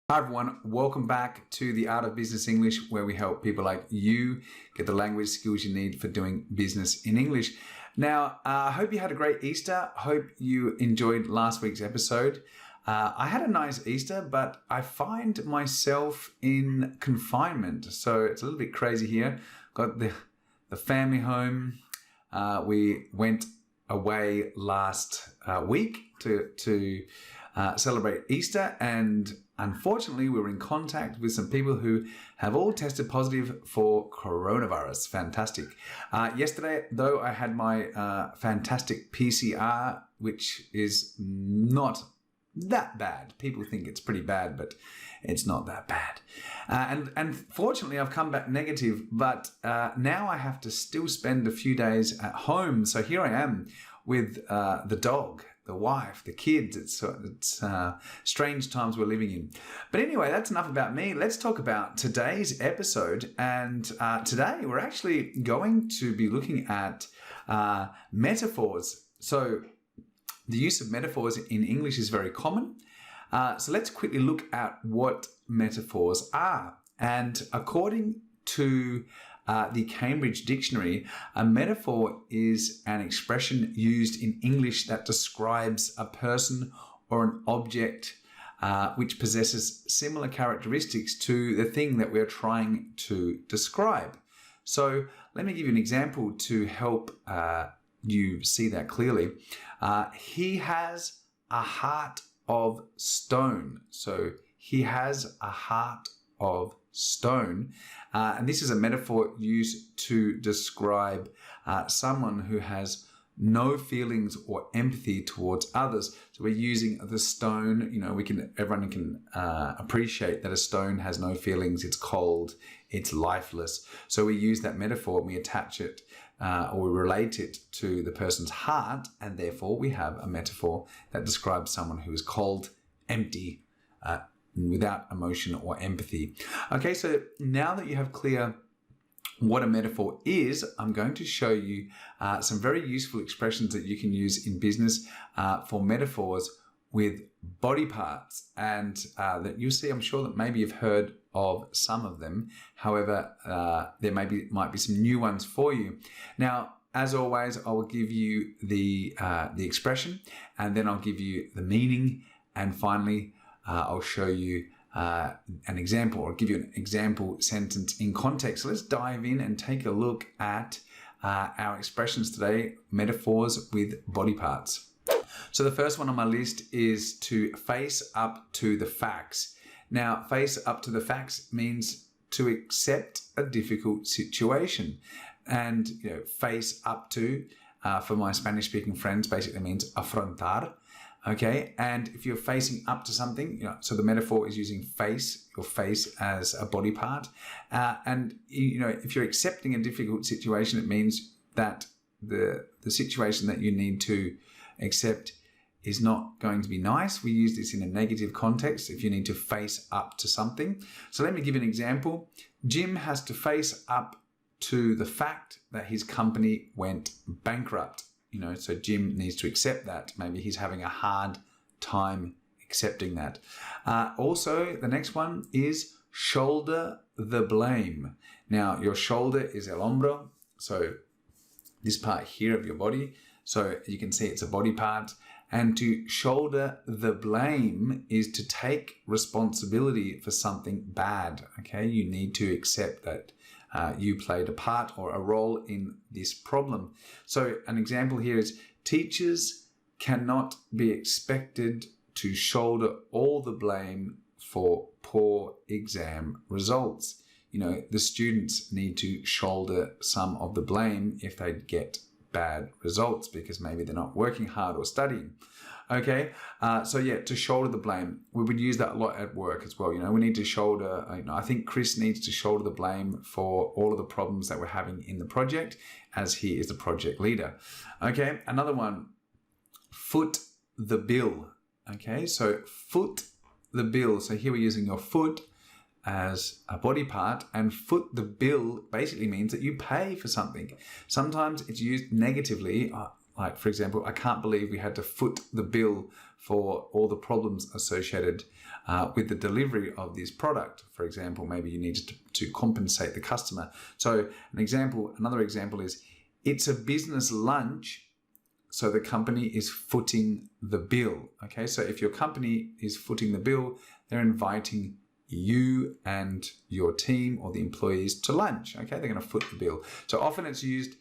Hi everyone, welcome back to the Art of Business English, where we help people like you get the language skills you need for doing business in English. Now, I hope you had a great Easter. Hope you enjoyed last week's episode. I had a nice Easter, but I find myself in confinement. So it's a little bit crazy here. Got the family home. We went away last week to celebrate Easter, and unfortunately we were in contact with some people who have all tested positive for coronavirus. Fantastic. Yesterday, though, I had my fantastic PCR, which is not that bad. People think it's pretty bad, but it's not that bad. And fortunately, I've come back negative, but now I have to still spend a few days at home. So here I am with the dog, the wife, the kids. It's strange times we're living in. But anyway, that's enough about me. Let's talk about today's episode. And today we're actually going to be looking at metaphors. So the use of metaphors in English is very common. So let's quickly look at what metaphors are. And according to the Cambridge Dictionary, a metaphor is an expression used in English that describes a person or an object which possesses similar characteristics to the thing that we're trying to describe. So let me give you an example to help you see that clearly. He has a heart of stone. So he has a heart of stone. And this is a metaphor used to describe someone who has no feelings or empathy towards others. So we're using the stone. Everyone can appreciate that a stone has no feelings. It's cold. It's lifeless. So we use that metaphor and we attach it or we relate it to the person's heart, and therefore we have a metaphor that describes someone who is cold, empty, without emotion or empathy. Okay, so now that you have clear what a metaphor is, I'm going to show you some very useful expressions that you can use in business for metaphors with body parts, and that you'll see, I'm sure that maybe you've heard of some of them. However, there might be some new ones for you. Now, as always, I will give you the expression, and then I'll give you the meaning, and finally I'll show you an example, or give you an example sentence in context. So let's dive in and take a look at our expressions today, metaphors with body parts. So the first one on my list is to face up to the facts. Now, face up to the facts means to accept a difficult situation. And face up to, for my Spanish-speaking friends, basically means afrontar. Okay, and if you're facing up to something, so the metaphor is using your face as a body part. And if you're accepting a difficult situation, it means that the situation that you need to accept is not going to be nice. We use this in a negative context if you need to face up to something. So let me give an example. Jim has to face up to the fact that his company went bankrupt. So Jim needs to accept that. Maybe he's having a hard time accepting that. Also, the next one is shoulder the blame. Now, your shoulder is el hombro. So this part here of your body. So you can see it's a body part. And to shoulder the blame is to take responsibility for something bad. Okay, you need to accept that you played a part or a role in this problem. So an example here is teachers cannot be expected to shoulder all the blame for poor exam results. The students need to shoulder some of the blame if they get bad results because maybe they're not working hard or studying. Okay, to shoulder the blame, we would use that a lot at work as well. We need to shoulder, I think Chris needs to shoulder the blame for all of the problems that we're having in the project as he is the project leader. Okay, another one, foot the bill. Okay, so foot the bill. So here we're using your foot as a body part, and foot the bill basically means that you pay for something. Sometimes it's used negatively. like, for example, I can't believe we had to foot the bill for all the problems associated with the delivery of this product. For example, maybe you needed to compensate the customer. So another example is, it's a business lunch, so the company is footing the bill. Okay, so if your company is footing the bill, they're inviting you and your team or the employees to lunch. Okay, they're going to foot the bill. So often it's used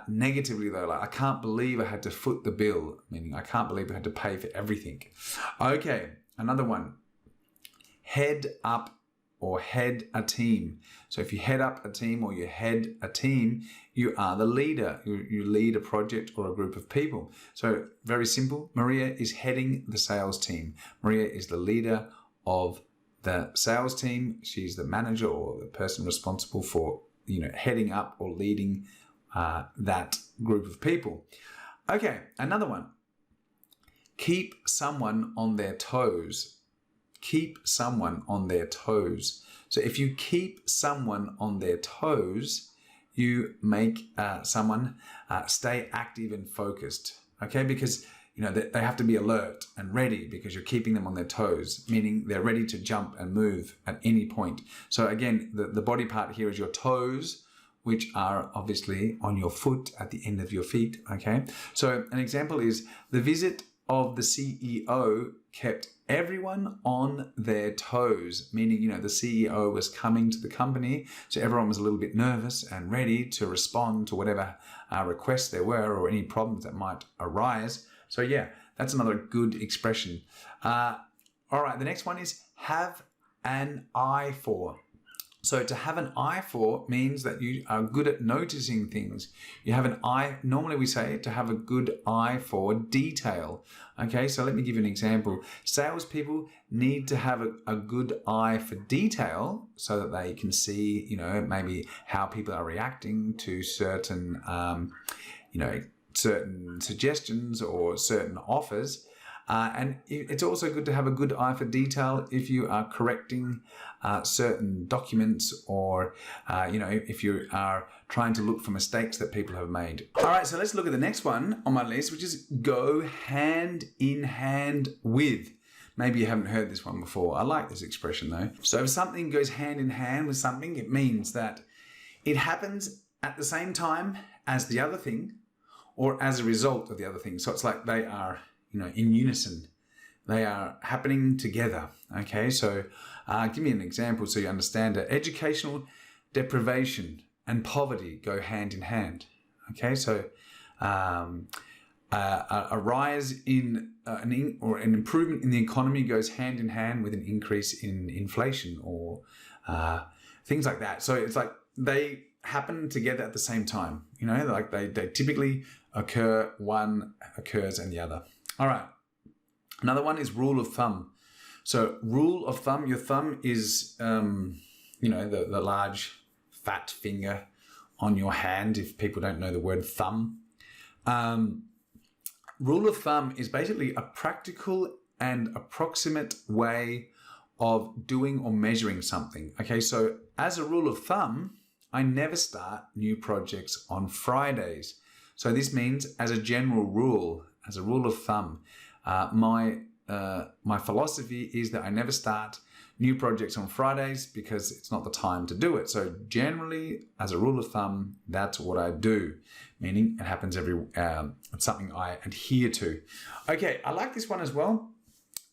negatively though, like, I can't believe I had to foot the bill, meaning I can't believe I had to pay for everything. Okay, another one, head up or head a team. So if you head up a team or you head a team, you are the leader. You lead a project or a group of people. So very simple, Maria is heading the sales team. Maria is the leader of the sales team. She's the manager or the person responsible for, heading up or leading that group of people. Okay, another one. Keep someone on their toes. Keep someone on their toes. So if you keep someone on their toes, you make someone stay active and focused. Okay, because they have to be alert and ready because you're keeping them on their toes, meaning they're ready to jump and move at any point. So again, the body part here is your toes, which are obviously on your foot at the end of your feet. Okay, so an example is, the visit of the CEO kept everyone on their toes, meaning, the CEO was coming to the company, so everyone was a little bit nervous and ready to respond to whatever requests there were or any problems that might arise. So yeah, that's another good expression. All right, the next one is have an eye for. So to have an eye for means that you are good at noticing things. You have an eye, normally we say to have a good eye for detail. Okay, so let me give you an example. Salespeople need to have a good eye for detail so that they can see, maybe how people are reacting to certain, certain suggestions or certain offers. And it's also good to have a good eye for detail if you are correcting certain documents or, if you are trying to look for mistakes that people have made. All right, so let's look at the next one on my list, which is go hand in hand with. Maybe you haven't heard this one before. I like this expression though. So if something goes hand in hand with something, it means that it happens at the same time as the other thing or as a result of the other thing. So it's like they are in unison. They are happening together. Okay, so give me an example so you understand it. Educational deprivation and poverty go hand in hand. Okay, so a rise in an improvement in the economy goes hand in hand with an increase in inflation or things like that. So it's like they happen together at the same time. Like they typically occur, one occurs and the other. All right. Another one is rule of thumb. So rule of thumb, your thumb is, the large fat finger on your hand, if people don't know the word thumb. Rule of thumb is basically a practical and approximate way of doing or measuring something. Okay, so as a rule of thumb, I never start new projects on Fridays. So this means, as a general rule, as a rule of thumb, my philosophy is that I never start new projects on Fridays because it's not the time to do it. So generally, as a rule of thumb, that's what I do, meaning it happens it's something I adhere to. Okay, I like this one as well.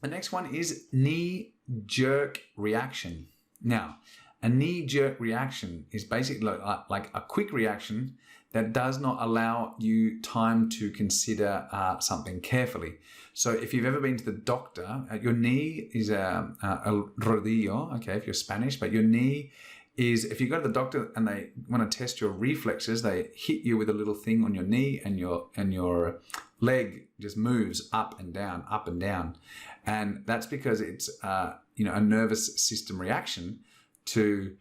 The next one is knee-jerk reaction. Now, a knee-jerk reaction is basically like a quick reaction that does not allow you time to consider something carefully. So if you've ever been to the doctor, your knee is a rodillo, okay, if you're Spanish, but your knee is, if you go to the doctor and they want to test your reflexes, they hit you with a little thing on your knee and your leg just moves up and down, up and down. And that's because it's, a nervous system reaction to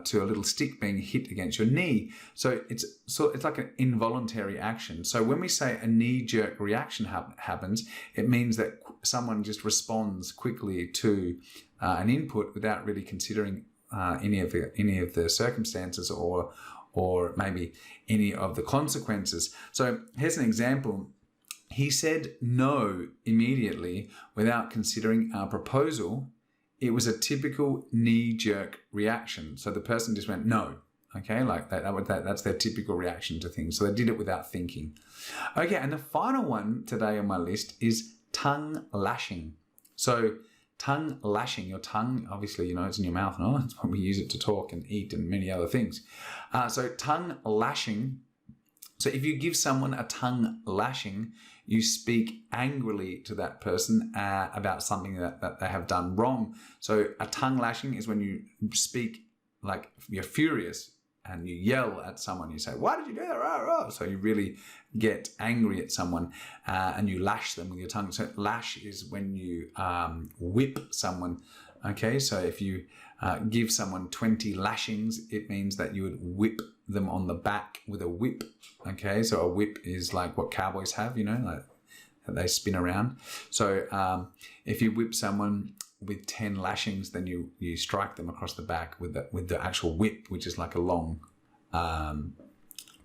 to a little stick being hit against your knee. So it's like an involuntary action. So when we say a knee-jerk reaction happens, it means that someone just responds quickly to an input without really considering any of the circumstances or or maybe any of the consequences. So here's an example. He said no immediately without considering our proposal. It was a typical knee-jerk reaction. So the person just went no. Okay, like that's their typical reaction to things. So they did it without thinking. Okay, and the final one today on my list is tongue-lashing. So tongue-lashing, your tongue, obviously, it's in your mouth, no? That's when we use it to talk and eat and many other things. So tongue-lashing. So if you give someone a tongue-lashing, you speak angrily to that person about something that they have done wrong. So a tongue-lashing is when you speak like you're furious and you yell at someone. You say, why did you do that? Rah, rah. So you really get angry at someone and you lash them with your tongue. So lash is when you whip someone. Okay, so if you give someone 20 lashings, it means that you would whip them on the back with a whip. Okay, so a whip is like what cowboys have, like that they spin around. So if you whip someone with 10 lashings, then you strike them across the back with the actual whip, which is like a long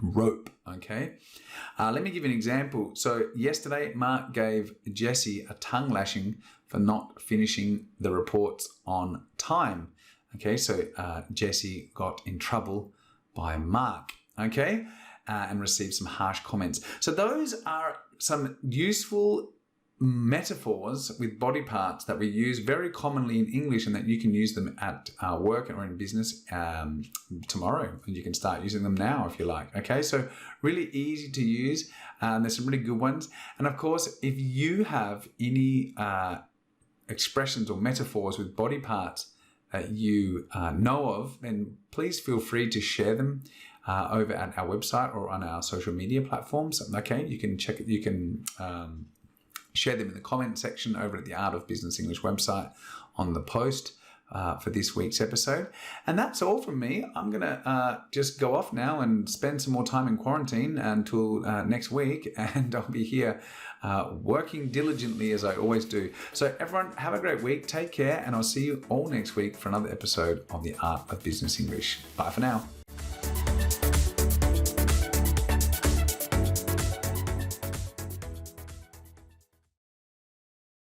rope. Okay, let me give you an example. So yesterday, Mark gave Jesse a tongue lashing for not finishing the reports on time. Okay, so Jesse got in trouble by Mark. Okay, and received some harsh comments. So those are some useful metaphors with body parts that we use very commonly in English, and that you can use them at work or in business tomorrow, and you can start using them now if you like. Okay, so really easy to use. There's some really good ones, and of course, if you have any expressions or metaphors with body parts that you know of, then please feel free to share them over at our website or on our social media platforms. Okay, you can check it. You can share them in the comment section over at the Art of Business English website on the post for this week's episode. And that's all from me. I'm going to just go off now and spend some more time in quarantine until next week. And I'll be here working diligently as I always do. So everyone, have a great week. Take care. And I'll see you all next week for another episode of the Art of Business English. Bye for now.